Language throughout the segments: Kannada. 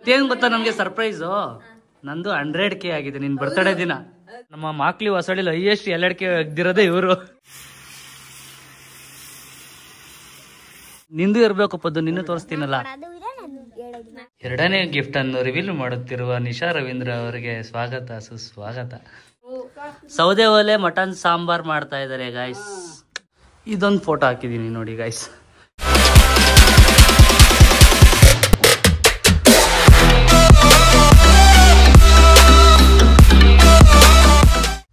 ಏನ್ ಗೊತ್ತಾ ನಮ್ಗೆ ಸರ್ಪ್ರೈಸು, ನಂದು 100K ಆಗಿದೆ ನಿನ್ ಬರ್ತಡೇ ದಿನ. ನಮ್ಮ ಮಾಕ್ಲಿ ಹೊಸಳ್ಳಿಲಿ ಹೈಯೆಸ್ಟ್ 2K ಆಗದಿರೋದೇ ಇವರು. ನಿಂದು ಇರ್ಬೇಕು ಪದ್ದು, ನಿನ್ನ ತೋರಿಸ್ತೀನಲ್ಲ. 2ನೇ ಗಿಫ್ಟ್ ಅನ್ನು ರಿವೀಲ್ ಮಾಡುತ್ತಿರುವ ನಿಶಾ ರವೀಂದ್ರ ಅವರಿಗೆ ಸ್ವಾಗತ ಸುಸ್ವಾಗತ. ಸೌದೆ ಒಲೆ ಮಟನ್ ಸಾಂಬಾರ್ ಮಾಡ್ತಾ ಇದಾರೆ ಗಾಯ್ಸ್. ಇದೊಂದು ಫೋಟೋ ಹಾಕಿದೀನಿ ನೋಡಿ guys.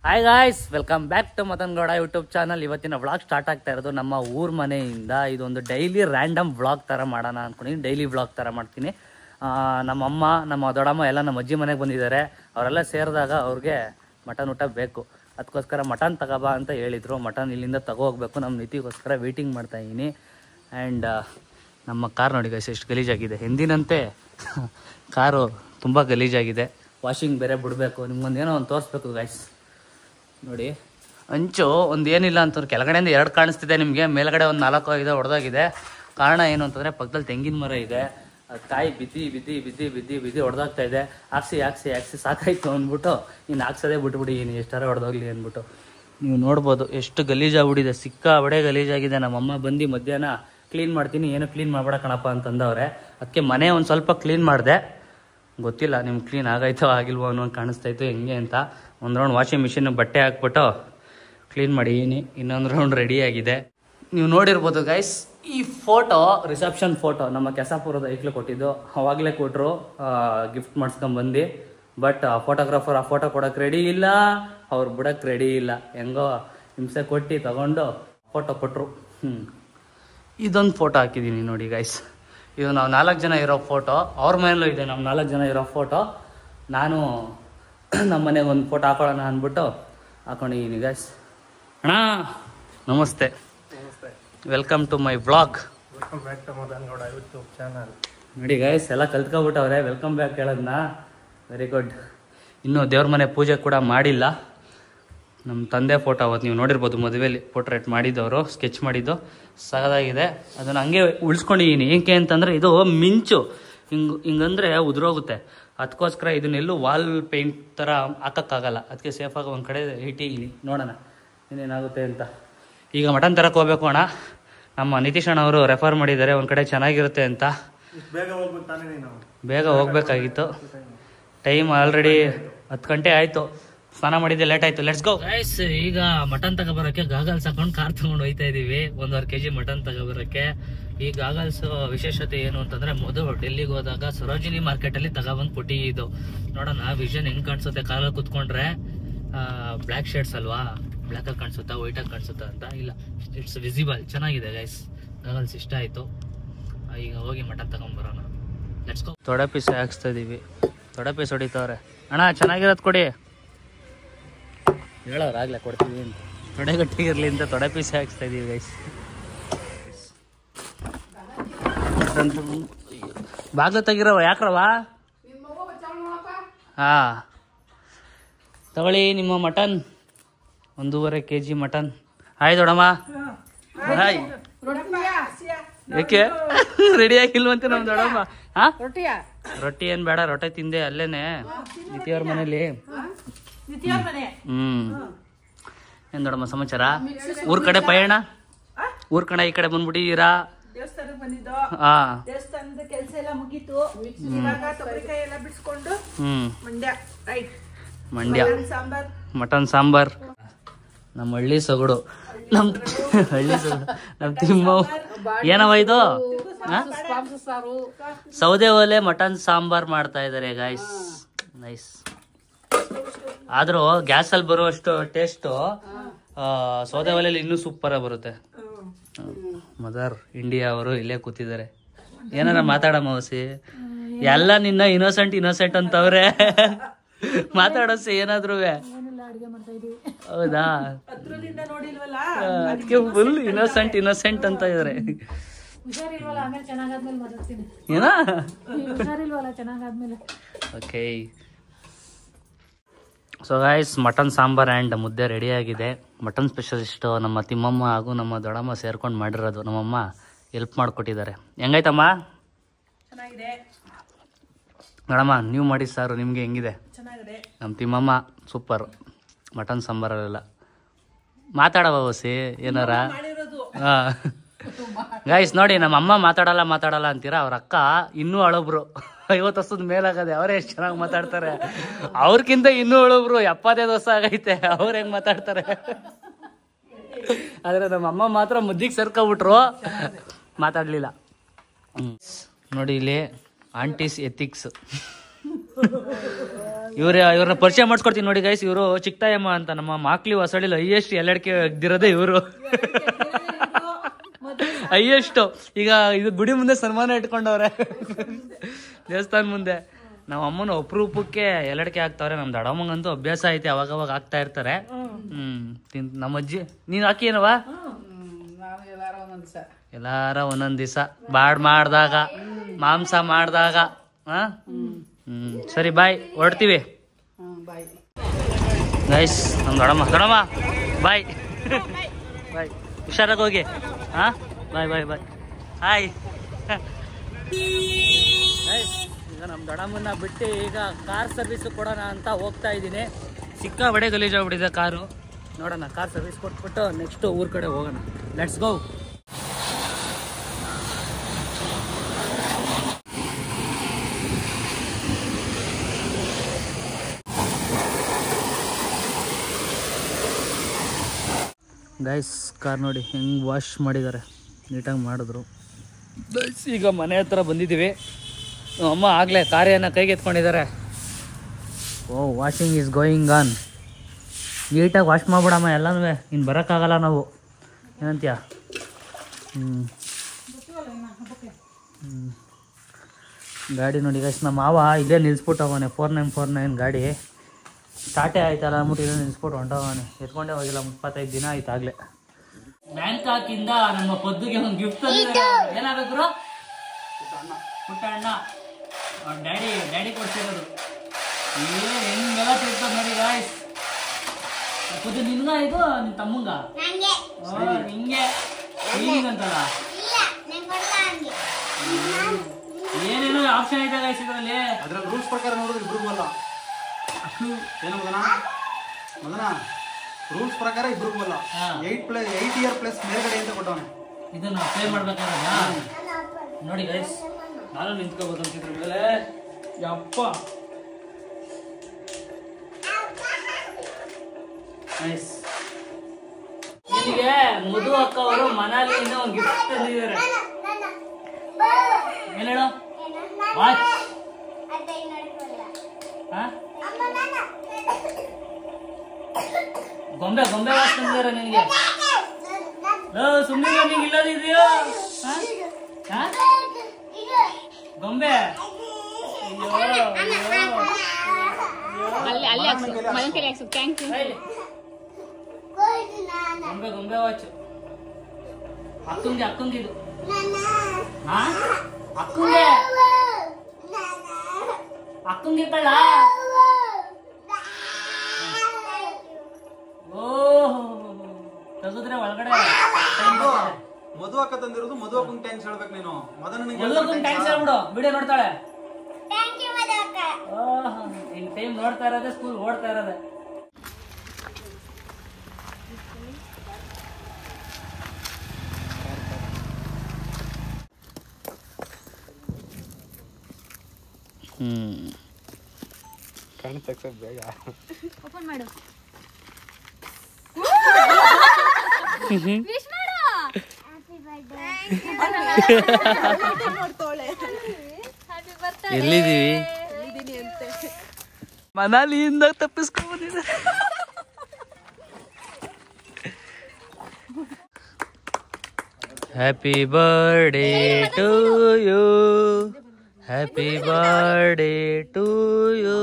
Hi guys, welcome back to Madan Gowda YouTube channel. ಇವತ್ತಿನ ವ್ಲಾಗ್ ಸ್ಟಾರ್ಟ್ ಆಗ್ತಾ ಇರೋದು ನಮ್ಮ ಊರ್ ಮನೆಯಿಂದ. ಇದೊಂದು ಡೈಲಿ ರ್ಯಾಂಡಮ್ ವ್ಲಾಗ್ ತರ ಮಾಡೋಣ ಅನ್ಕೊಂಡಿನಿ. ಡೈಲಿ ವ್ಲಾಗ್ ತರ ಮಾಡ್ತೀನಿ. ನಮ್ಮ ಅಮ್ಮ, ನಮ್ಮ ದೊಡ್ಡಮ್ಮ ಎಲ್ಲ ನಮ್ಮ ಅಜ್ಜಿ ಮನೆಗೆ ಬಂದಿದ್ದಾರೆ. ಅವರೆಲ್ಲ ಸೇರಿದಾಗ ಅವ್ರಿಗೆ ಮಟನ್ ಊಟ ಬೇಕು. ಅದಕ್ಕೋಸ್ಕರ ಮಟನ್ ತಗೋಬಾ ಅಂತ ಹೇಳಿದ್ರು. ಮಟನ್ ಇಲ್ಲಿಂದ ಹೋಗ್ಬೇಕು. ನಮ್ಮ ನಿತಿಗೋಸ್ಕರ ವೇಟಿಂಗ್ ಮಾಡ್ತಾ ಇದ್ದೀನಿ. ಆ್ಯಂಡ್ ನಮ್ಮ ಕಾರ್ ನೋಡಿ ಗೈಸ್ ಎಷ್ಟು ಗಲೀಜಾಗಿದೆ. ಎಂದಿನಂತೆ ಕಾರು ತುಂಬ ಗಲೀಜಾಗಿದೆ. ವಾಷಿಂಗ್ ಬೇರೆ ಬಿಡಬೇಕು. ನಿಮ್ಗೊಂದೇನೋ ಒಂದು ತೋರಿಸ್ಬೇಕು ಗೈಸ್. ನೋಡಿ ಅಂಚು ಒಂದು ಏನಿಲ್ಲ ಅಂತಂದ್ರೆ ಕೆಳಗಡೆಯಿಂದ 2 ಕಾಣಿಸ್ತಿದೆ ನಿಮಗೆ, ಮೇಲ್ಗಡೆ ಒಂದು 4-5 ಹೊಡೆದಾಗಿದೆ. ಕಾರಣ ಏನು ಅಂತಂದರೆ ಪಕ್ಕದಲ್ಲಿ ತೆಂಗಿನ ಮರ ಇದೆ. ಅದು ಕಾಯಿ ಬಿದ್ದಿ ಹೊಡೆದಾಗ್ತಾ ಇದೆ. ಹಾಕ್ಸಿ ಸಾಕಾಯ್ತು ಅಂದ್ಬಿಟ್ಟು ಇನ್ನು ಹಾಕ್ಸೋದೇ ಬಿಟ್ಬಿಡಿ, ಇನ್ನು ಎಷ್ಟಾರ ಹೊಡೆದೋಗ್ಲಿ ಅಂದ್ಬಿಟ್ಟು. ನೀವು ನೋಡ್ಬೋದು ಎಷ್ಟು ಗಲೀಜಾಗ್ಬಿಟ್ಟಿದೆ, ಸಿಕ್ಕಾಬಡೆ ಗಲೀಜಾಗಿದೆ. ನಮ್ಮಮ್ಮ ಬಂದು ಮಧ್ಯಾಹ್ನ ಕ್ಲೀನ್ ಮಾಡ್ತೀನಿ, ಏನು ಕ್ಲೀನ್ ಮಾಡಬೇಡ ಕಣಪ್ಪ ಅಂತಂದವ್ರೆ. ಅದಕ್ಕೆ ಮನೆ ಒಂದು ಸ್ವಲ್ಪ ಕ್ಲೀನ್ ಮಾಡಿದೆ. ಗೊತ್ತಿಲ್ಲ ನಿಮ್ಗೆ ಕ್ಲೀನ್ ಆಗೈತೋ ಆಗಿಲ್ವೋ ಅನ್ನೋ ಕಾಣಿಸ್ತಾಯಿತ್ತು ಹೆಂಗೆ ಅಂತ. ಒಂದು ರೌಂಡ್ ವಾಷಿಂಗ್ ಮಿಷಿನ್ ಬಟ್ಟೆ ಹಾಕ್ಬಿಟ್ಟು ಕ್ಲೀನ್ ಮಾಡೀನಿ. ಇನ್ನೊಂದು ರೌಂಡ್ ರೆಡಿ ಆಗಿದೆ. ನೀವು ನೋಡಿರ್ಬೋದು ಗೈಸ್, ಈ ಫೋಟೋ ರಿಸೆಪ್ಷನ್ ಫೋಟೋ ನಮ್ಮ ಕೆಸಾಪುರದ ಐಕ್ಲು ಕೊಟ್ಟಿದ್ದು. ಅವಾಗಲೇ ಕೊಟ್ಟರು, ಗಿಫ್ಟ್ ಮಾಡಿಸ್ಕೊಂಬಂದು. ಬಟ್ ಆ ಫೋಟೋಗ್ರಾಫರ್ ಆ ಫೋಟೋ ಕೊಡೋಕೆ ರೆಡಿ ಇಲ್ಲ, ಅವ್ರು ಬಿಡೋಕ್ಕೆ ರೆಡಿ ಇಲ್ಲ. ಹೆಂಗೋ ಹಿಂಸೆ ಕೊಟ್ಟು ತಗೊಂಡು ಫೋಟೋ ಕೊಟ್ಟರು. ಇದೊಂದು ಫೋಟೋ ಹಾಕಿದ್ದೀನಿ ನೋಡಿ ಗೈಸ್. ಇದು ನಾವು 4 ಜನ ಇರೋ ಫೋಟೋ. ಅವ್ರ ಮನೇಲೂ ಇದೆ ನಮ್ಮ 4 ಜನ ಇರೋ ಫೋಟೋ. ನಾನು ನಮ್ಮ ಮನೆಗೆ ಒಂದು ಫೋಟೋ ಹಾಕೊಳ್ಳೋಣ ಅಂದ್ಬಿಟ್ಟು ಹಾಕೊಂಡಿದ್ದೀನಿ ಗೈಸ್. ಅಣ್ಣ ನಮಸ್ತೆ, ವೆಲ್ಕಮ್ ಟು ಮೈ ವ್ಲಾಗ್. ನೋಡಿ ಗೈಸ್ ಎಲ್ಲ ಕಲ್ತ್ಕೊಬಿಟ್ಟವ್ರೆ ವೆಲ್ಕಮ್ ಬ್ಯಾಕ್ ಹೇಳೋದನ್ನ. Very good. ಇನ್ನೂ ದೇವ್ರ ಮನೆ ಪೂಜೆ ಕೂಡ ಮಾಡಿಲ್ಲ. ನಮ್ಮ ತಂದೆ ಫೋಟೋ ಅವತ್ತು ನೀವು ನೋಡಿರ್ಬೋದು, ಮದುವೆಯಲ್ಲಿ ಪೋರ್ಟ್ರೇಟ್ ಮಾಡಿದ್ದವರು, ಸ್ಕೆಚ್ ಮಾಡಿದ್ದು ಸಗದಾಗಿದೆ. ಅದನ್ನು ಹಂಗೆ ಉಳಿಸ್ಕೊಂಡಿದ್ದೀನಿ. ಏಕೆ ಅಂತಂದರೆ ಇದು ಮಿಂಚು ಹಿಂಗಂದರೆ ಉದುರೋಗುತ್ತೆ. ಅದಕ್ಕೋಸ್ಕರ ಇದನ್ನೆಲ್ಲೂ ವಾಲ್ ಪೇಂಟ್ ಥರ ಹಾಕೋಕ್ಕಾಗಲ್ಲ. ಅದಕ್ಕೆ ಸೇಫಾಗಿ ಒಂದು ಕಡೆ ಇಟ್ಟಿದ್ದೀನಿ. ನೋಡೋಣ ಇನ್ನೇನಾಗುತ್ತೆ ಅಂತ. ಈಗ ಮಟನ್ ತರಕ್ಕೆ ಹೋಗ್ಬೇಕು ಅಣ್ಣ. ನಮ್ಮ ನಿತೀಶ್ ಅಣ್ಣ ಅವರು ರೆಫರ್ ಮಾಡಿದ್ದಾರೆ ಒಂದು ಕಡೆ ಚೆನ್ನಾಗಿರುತ್ತೆ ಅಂತ. ಬೇಗ ಹೋಗ್ಬೇಕಾಗಿತ್ತು. ಟೈಮ್ ಆಲ್ರೆಡಿ 10 ಗಂಟೆ ಆಯಿತು. ಸ್ನಾನ ಮಾಡಿದ್ದೆ ಲೇಟ್ ಆಯ್ತು. Let's go guys. ಈಗ ಮಟನ್ ತಗೋಬರಕ್ಕೆ ಗಾಗಲ್ಸ್ ಹಾಕೊಂಡು ಕಾರ್ ತಗೊಂಡು ಹೋಯ್ತಾ ಇದೀವಿ. 1.5 kg ಮಟನ್ ತಗೋಬರಕ್ಕೆ. ಈ ಗಾಗಲ್ಸ್ ವಿಶೇಷತೆ ಏನು ಅಂತಂದ್ರೆ, ಮೊದಲು ಡೆಲ್ಲಿಗೆ ಹೋದಾಗ ಸರೋಜಿನಿ ಮಾರ್ಕೆಟ್ ಅಲ್ಲಿ ತಗೊಬಂದ್ ಕೊಟ್ಟಿ. ಇದು ನೋಡೋಣ ವಿಷನ್ ಹೆಂಗ್ ಕಾಣಿಸುತ್ತೆ ಕಾರಲ್ಲಿ ಕುತ್ಕೊಂಡ್ರೆ. ಬ್ಲ್ಯಾಕ್ ಶೇಡ್ಸ್ ಅಲ್ವಾ, ಬ್ಲ್ಯಾಕ್ ಆಗಿ ಕಾಣಿಸುತ್ತಾ ವೈಟ್ ಆಗಿ ಕಾಣಿಸುತ್ತಾ ಅಂತ. ಇಲ್ಲ, ಇಟ್ಸ್ ವಿಸಿಬಲ್. ಚೆನ್ನಾಗಿದೆ ಗೈಸ್, ಗಾಗಲ್ಸ್ ಇಷ್ಟ ಆಯ್ತು. ಈಗ ಹೋಗಿ ಮಟನ್ ತಗೊಂಡ್ಬರೋಣ. Let's go. ತೊಡೆ ಪೀಸ್ ಹಾಕ್ಸ್ತಾ ಇದೀವಿ. ತೊಡೆ ಪೀಸ್ ಹೊಡಿತವ್ರೆ. ಅಣ್ಣ ಚೆನ್ನಾಗಿರೋದು ಕೊಡಿ. ಹೇಳೋರಾಗ್ಲೇ ಕೊಡ್ತೀವಿ ಅಂತ. ತೊಡೆ ಗಟ್ಟಿಗಿರ್ಲಿ ಅಂತ ತೊಡೆ ಪೀಸ್ ಹಾಕ್ಸ್ತಾ ಇದೀವಿ ಗೈಸ್. ಬಾಗ್ಲು ತೆಗಿರವ ಯಾಕ್ರವ. ಹಾ ತಗೊಳ್ಳಿ ನಿಮ್ಮ ಮಟನ್. 1.5 kg mutton. ಹಾಯ್ ದೊಡಮ್ಮ. ಹಾಯ್. ಯಾಕೆ ರೆಡಿ ಆಗಿಲ್ವಂತೆ ನಮ್ ದೊಡಮ್ಮ? ಹಾ ರೊಟ್ಟಿ ಏನ್ ಬೇಡ, ರೊಟ್ಟಿ ತಿಂದೆ ಅಲ್ಲೇನೆ ನಿತಿಯವ್ರ ಮನೇಲಿ. ಏನ್ ದೊಡಮ್ಮ ಸಮಾಚಾರ? ಊರ್ ಕಡೆ ಪಯಣ? ಊರ್ ಕಡೆ ಈ ಕಡೆ ಬಂದ್ಬಿಟ್ಟಿದ್ದೀರಾ? ಹಾ, ದೇವಸ್ಥಾನದ ಕೆಲಸ ಎಲ್ಲ ಮುಗೀತು. ಇವಾಗ ತೊಗರಿಕಾಯಿ ಎಲ್ಲ ಬಿಡಿಸ್ಕೊಂಡು ಮಂಡ್ಯ ಮಟನ್ ಸಾಂಬಾರ್. ನಮ್ಮ ಹಳ್ಳಿ ಸೊಗಡು, ನಮ್ ಹಳ್ಳಿ ಸೊಗಡು, ನಮ್ ತಿಮ್ಮ. ಏನವ ಇದು? ಸೌದೆ ಒಲೆ ಮಟನ್ ಸಾಂಬಾರ್ ಮಾಡ್ತಾ ಇದಾರೆ ಗಾಯ್ಸ್. ನೈಸ್. ಆದ್ರೂ ಗ್ಯಾಸ್ ಅಲ್ಲಿ ಬರುವಷ್ಟು ಟೇಸ್ಟ್ ಸೌದೆ ಒಲೆಯಲ್ಲಿ ಇನ್ನೂ ಸೂಪರ್ ಆಗಿ ಬರುತ್ತೆ. ಮದರ್ ಇಂಡಿಯಾ ಅವರು ಇಲ್ಲೇ ಕೂತಿದ್ದಾರೆ. ಏನಾರ ಮಾತಾಡಮ್ಮ ಹೊಸಿ. ಎಲ್ಲ ನಿನ್ನ ಇನ್ನೋಸೆಂಟ್ ಅಂತವ್ರೆ. ಮಾತಾಡೋಸಿ ಏನಾದ್ರು. ಹೌದಾ? ಅದಕ್ಕೆ ಫುಲ್ ಇನ್ನೋಸೆಂಟ್ ಅಂತ ಇದಾರೆ. ಏನಾ? Okay. So guys, mutton sambar and ಮುದ್ದೆ ರೆಡಿ ಆಗಿದೆ. ಮಟನ್ ಸ್ಪೆಷಲಿಸ್ಟು ನಮ್ಮ ತಿಮ್ಮಮ್ಮ ಹಾಗೂ ನಮ್ಮ ದೊಡ್ಡಮ್ಮ ಸೇರ್ಕೊಂಡು ಮಾಡಿರೋದು. ನಮ್ಮಮ್ಮ ಹೆಲ್ಪ್ ಮಾಡಿಕೊಟ್ಟಿದ್ದಾರೆ. ಹೆಂಗಾಯ್ತಮ್ಮ? ಮೇಡಮ್ಮ ನೀವು ಮಾಡಿ ಸಾರು ನಿಮಗೆ ಹೆಂಗಿದೆ? ಚೆನ್ನಾಗಿದೆ. ನಮ್ಮ ತಿಮ್ಮಮ್ಮ ಸೂಪರ್, ಮಟನ್ ಸಾಂಬಾರಲ್ಲ ಮಾತಾಡವ ಹೊಸಿ ಏನಾರ. ಹಾಂ ಗೈಸ್ ನೋಡಿ, ನಮ್ಮ ಅಮ್ಮ ಮಾತಾಡಲ್ಲ ಅಂತೀರಾ, ಅವ್ರ ಅಕ್ಕ ಇನ್ನೂ ಹಳಬ್ರು, 50 ವರ್ಷದ ಮೇಲಾಗದೆ, ಅವರೇ ಎಷ್ಟು ಚೆನ್ನಾಗಿ ಮಾತಾಡ್ತಾರೆ. ಅವ್ರಕ್ಕಿಂತ ಇನ್ನೂ ಹಳಬ್ರು, 75 ವರ್ಷ ಆಗೈತೆ, ಅವ್ರು ಹೆಂಗೆ ಮಾತಾಡ್ತಾರೆ. ಆದರೆ ನಮ್ಮ ಅಮ್ಮ ಮಾತ್ರ ಮುದ್ದಿಗೆ ಸೇರ್ಕೊಬಿಟ್ರು, ಮಾತಾಡಲಿಲ್ಲ. ನೋಡಿ ಇಲ್ಲಿ ಆಂಟೀಸ್ ಎಥಿಕ್ಸ್, ಇವ್ರನ್ನ ಪರಿಚಯ ಮಾಡಿಸ್ಕೊಡ್ತೀನಿ ನೋಡಿ ಗೈಸ್. ಇವರು ಚಿಕ್ಕತಾಯಮ್ಮ ಅಂತ, ನಮ್ಮ ಮಾಕ್ಲಿ ಹೊಸಳ್ಳಿಲಿ ಹೈಯೆಸ್ಟ್ ಎಲ್ಲಡಿಕೆ ಎಗ್ದಿರೋದೇ ಇವರು. ಹೈಯೆಸ್ಟ್ ಈಗ ಇದು ಗುಡಿ ಮುಂದೆ ಸನ್ಮಾನ ಇಟ್ಕೊಂಡವ್ರೆ, ದೇವಸ್ಥಾನ ಮುಂದೆ. ನಮ್ಮ ಅಮ್ಮನ ಅಪರೂಪಕ್ಕೆ ಎಲ್ಲಡಿಕೆ ಹಾಕ್ತಾವ್ರೆ. ನಮ್ಮ ದಡಮ್ಮಂಗಂತೂ ಅಭ್ಯಾಸ ಐತೆ, ಅವಾಗವಾಗ ಹಾಕ್ತಾ ಇರ್ತಾರೆ. ನಮ್ಮ ಅಜ್ಜಿ ನೀನು ಹಾಕಿ ಏನವ? ಎಲ್ಲಾರ ಒಂದೊಂದ್ ದಿವಸ ಬಾಡ್ ಮಾಡ್ದಾಗ, ಮಾಂಸ ಮಾಡ್ದಾಗ. ಸರಿ ಬಾಯ್, ಹೊರಡ್ತೀವಿ ಗೈಸ್. ನಮ್ಮ ದೊಡಮ್ಮ ಬಾಯ್ ಬಾಯ್, ಹುಷಾರಾಗಿ ಹೋಗಿ. ಹಾಂ ಬಾಯ್ ಬಾಯ್ ಬಾಯ್ ಹಾಯ್. ಈಗ ನಮ್ಮ ದೊಡಮ್ಮನ್ನ ಬಿಟ್ಟು ಈಗ ಕಾರ್ ಸರ್ವಿಸ್ ಕೊಡೋಣ ಅಂತ ಹೋಗ್ತಾ ಇದ್ದೀನಿ. ಸಿಕ್ಕಾಬಡೆ ಗಲೀಜಾಗ್ಬಿಟ್ಟಿದೆ ಕಾರು. ನೋಡೋಣ, ಕಾರ್ ಸರ್ವಿಸ್ ಕೊಟ್ಬಿಟ್ಟು ನೆಕ್ಸ್ಟ್ ಊರ್ ಕಡೆ ಹೋಗೋಣ. Let's go. ಗೈಸ್ ಕಾರ್ ನೋಡಿ ಹೆಂಗೆ ವಾಶ್ ಮಾಡಿದ್ದಾರೆ, ನೀಟಾಗಿ ಮಾಡಿದ್ರು. ಗೈಸ್ ಈಗ ಮನೆ ಹತ್ರ ಬಂದಿದ್ದೀವಿ. ಅಮ್ಮ ಆಗಲೇ ಕಾರ್ಯನ ಕೈಗೆ ಎತ್ಕೊಂಡಿದ್ದಾರೆ. ಓ ವಾಷಿಂಗ್ ಈಸ್ ಗೋಯಿಂಗ್ ಆನ್. ನೀಟಾಗಿ ವಾಶ್ ಮಾಡ್ಬಿಡಮ್ಮ ಎಲ್ಲನೂ, ಇನ್ನು ಬರೋಕ್ಕಾಗಲ್ಲ ನಾವು, ಏನಂತೀಯ? ಗಾಡಿ ನೋಡಿ ಗೈಸ್, ನಮ್ಮ ಮಾವ ಇಲ್ಲೇ ನಿಲ್ಲಿಸ್ಬಿಟ್ಟು ಅವನೇ 4949 ಗಾಡಿ ಸ್ಟಾರ್ಟೇ ಆಯ್ತಲ್ಲ ಅಂದ್ಬಿಟ್ಟು ಇಲ್ಲೇ ನಿಲ್ಲಿಸ್ಬಿಟ್ಟು ಹೊಂಟವನೇ. ಎತ್ಕೊಂಡೇ ಹೋಗಿಲ್ಲ, 25 ದಿನ ಆಯ್ತು ಆಗಲೇ. ಬ್ಯಾಂಕಾಕಿಂದ ನಮ್ಮ ಪದ್ದುಗೆ ಒಂದು ಗಿಫ್ಟ್ ಏನಾಗಬೇಕು? ಪುಟ್ಟ ಅಣ್ಣ, ಡ್ಯಾಡಿ ಕೊಡ್ಸಿರೋದು. ಹೆಂಗೆಲ್ಲ ತಿಳ್ತದ ನೋಡಿ ಗಾಯ್ಸ್. ಪುದ್ದು ನಿನ್ಗ ಇದು ನಿನ್ ತಮ್ಮಂಗ? ಹಿಂಗೆ ಅಂತಲ್ಲ, ಏನೇನೋ ಆಪ್ಷನ್ ಐತೆ ಗೈಸ್ ಇದರಲ್ಲಿ. ಅದ್ರಲ್ಲಿ ರೂಲ್ಸ್ ಪ್ರಕಾರ ನೋಡಿದ್ರೆ ಇಬ್ರಿಗೂ ಅಲ್ಲ. ಏನು ಮದನ ರೂಲ್ಸ್ ಪ್ರಕಾರ ಇಬ್ರಿಗೂ ಅಲ್ಲ. 8 ಇಯರ್ ಪ್ಲಸ್ ಮೇಲ್ಗಡೆ ಅಂತ ಕೊಟ್ಟವನೆ. ಇದನ್ನ ಪೇ ಮಾಡ್ಬೇಕಾದ್ರೆ ನೋಡಿ ಗೈಸ್, ನಾನು ನಿಂತ್ಕೋಬೋದು ಅಂತಿದ್ರ ಮೇಲೆ. ಯಪ್ಪ ನೈಸ್. ನಿಮಗೆ ಮಧು ಅಕ್ಕ ಅವರು ಮನಾಲಿಯಿಂದ ಒಂದು ಗಿಫ್ಟ್ ತಂದಿದ್ದಾರೆ. ಏನ್ ಹೇಳು? ವಾಚ್. ಗೊಂಬೆ ವಾಚ್ ತಂದಿದ್ದಾರೆ ನಿನಗೆ. ಸುಮ್ಮನೆ ನಿಂಗೆ ಇಲ್ಲದಿದೆಯೋ ಗೊಂಬೆ? ಗೊಂಬೆ ವಾಚ್ ಅಕ್ಕಂಗಿದು. ಅಕ್ಕಂಗೆ ಕಳ್ಳ. ಓಹ್ ತೆಗೆದ್ರೆ ಒಳಗಡೆ ಮಧು ಅಕ್ಕ ತಂದಿರೋದು. ಮಧು ಅಕ್ಕಂಗೆ ಥ್ಯಾಂಕ್ಸ್ ಹೇಳ್ಬೇಕು ನೀನು. ಮದನಿಗೆ ಥ್ಯಾಂಕ್ಸ್ ಹೇಳ್ಬಿಡು, ವಿಡಿಯೋ ನೋಡ್ತಾಳೆ. ನಿನ್ ಟೈಮ್ ನೋಡ್ತಾ ಇರೋದೇ, ಸ್ಕೂಲ್ ಓಡ್ತಾ ಇರೋದೆ. ಕಾಣಿಸ್ತಕ್ಕ ಬೇಗ ಓಪನ್ ಮಾಡು. ಎಲ್ಲಿದ್ದೀವಿ? ಮನಾಲಿಯಿಂದ ತಪ್ಪಿಸ್ಕೊಂಡ್ಬಂದಿದೆ. Happy birthday to you, happy birthday to you,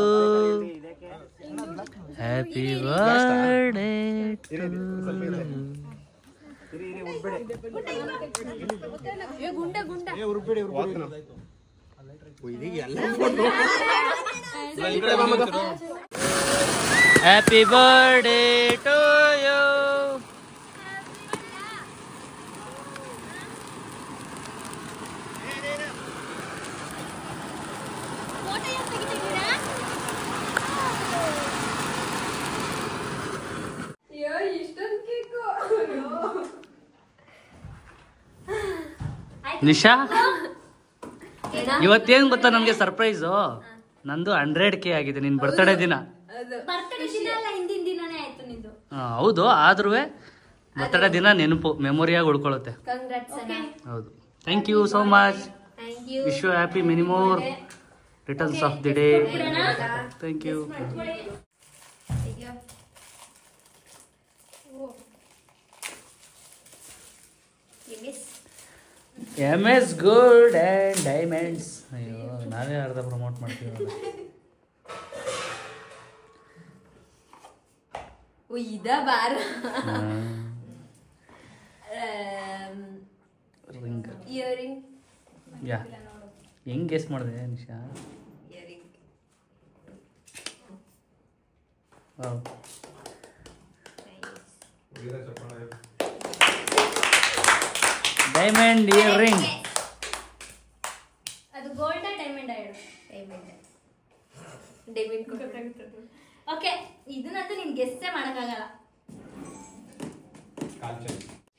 happy birthday to you. Happy birthday to you. Photo Nisha ಇವತ್ತೇನ್ ಗೊತ್ತಾ ನಮ್ಗೆ ಸರ್ಪ್ರೈಸು, ನಂದು 100K ಆಗಿದೆ ನಿನ್ ಬರ್ತಡೇ ದಿನ. ಹೌದು, ಆದ್ರೂ ಬರ್ತಡೇ ದಿನ ನೆನಪು ಮೆಮೊರಿಯಾಗಿ ಉಳ್ಕೊಳ್ಳುತ್ತೆ. ಹೌದು, thank you so much. Wish you happy many more returns of the day. Thank you. MS Gold and Diamonds. ಅಯ್ಯೋ, ನಾವೇ ಅರ್ಧ ಪ್ರಮೋಟ್ ಮಾಡ್ತೀವಿ. ಯಾ ಹೆಂಗ್ ಗೆಸ್ ಮಾಡಿದೆ ನಿಶಾ? Diamond earring. ಅದು ಗೋಲ್ಡ್ ಡೈಮಂಡ್ ಓಕೆ, ಇದನ್ನಂತೂ ನೀನ್ ಗೆಸ್ಸೇ ಮಾಡಕ್ಕಾಗಲ್ಲ.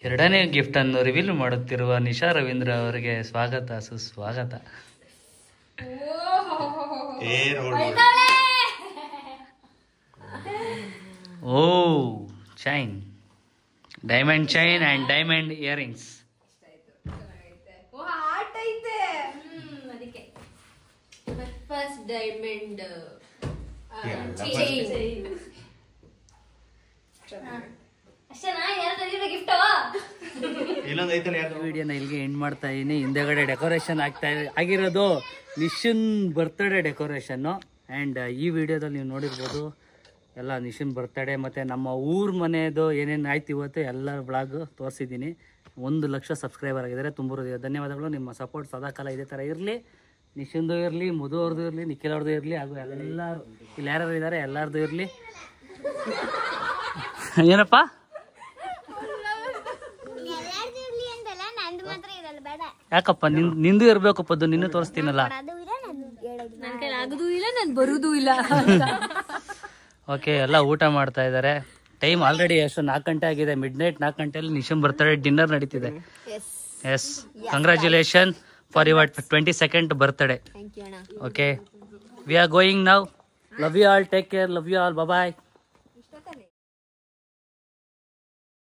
ಎರಡನೇ ಗಿಫ್ಟ್ ಅನ್ನು ರಿವೀಲ್ ಮಾಡುತ್ತಿರುವ ನಿಶಾ ರವೀಂದ್ರ ಅವರಿಗೆ ಸ್ವಾಗತ, ಸುಸ್ವಾಗತ. Oh, chain, diamond chain and diamond earrings. ಅದಕ್ಕೆ ಫಸ್ಟ್ ಡೈಮಂಡ್ ವಿಡಿಯೋನ ಇಲ್ಲಿಗೆ ಎಂಡ್ ಮಾಡ್ತಾ ಇದೀನಿ. ಹಿಂದೆಗಡೆ ಡೆಕೋರೇಷನ್ ಆಗಿರೋದು ನಿಶನ್ ಬರ್ತ್ಡೇ ಡೆಕೋರೇಷನ್ನು. ಆ್ಯಂಡ್ ಈ ವಿಡಿಯೋದಲ್ಲಿ ನೀವು ನೋಡಿರ್ಬೋದು ಎಲ್ಲ ನಿಶನ್ ಬರ್ತ್ಡೇ ಮತ್ತು ನಮ್ಮ ಊರ್ ಮನೆಯದು ಏನೇನು ಆಯ್ತು ಇವತ್ತು ಎಲ್ಲ ಬ್ಲಾಗ್ ತೋರಿಸಿದ್ದೀನಿ. 1 ಲಕ್ಷ ಸಬ್ಸ್ಕ್ರೈಬರ್ ಆಗಿದ್ದಾರೆ. ತುಂಬ ಧನ್ಯವಾದಗಳು. ನಿಮ್ಮ ಸಪೋರ್ಟ್ ಸದಾಕಾಲ ಇದೇ ಥರ ಇರಲಿ. ನಿಶಂದು ಇರಲಿ, ಮಧು ಅವ್ರದ್ದು ಇರಲಿ, ನಿಖಿಲ್ ಅವ್ರದ್ದು ಇರಲಿ, ಹಾಗೂ ಎಲ್ಲರೂ ಇಲ್ಲಿ ಯಾರು ಇದ್ದಾರೆ ಎಲ್ಲರದ್ದು ಇರಲಿ. ಏನಪ್ಪ ಯಾಕಪ್ಪ ನಿಂದು ಇರ್ಬೇಕು ಪದ್ದು, ನಿನ್ನೂ ತೋರಿಸ್ತೀನಲ್ಲ. ಓಕೆ, ಎಲ್ಲ ಊಟ ಮಾಡ್ತಾ ಇದ್ದಾರೆ. ಟೈಮ್ ಆಲ್ರೆಡಿ ಎಷ್ಟು 4 ಗಂಟೆ ಆಗಿದೆ. ಮಿಡ್-ನೈಟ್ 4 ಗಂಟೆಯಲ್ಲಿ ನಿಶಮ್ ಬರ್ತ್ಡೇ ಡಿನ್ನರ್ ನಡೀತಿದೆ. Yes, congratulation for your 22nd birthday. Okay, we are going now. Love you all, take care, love you all, bye.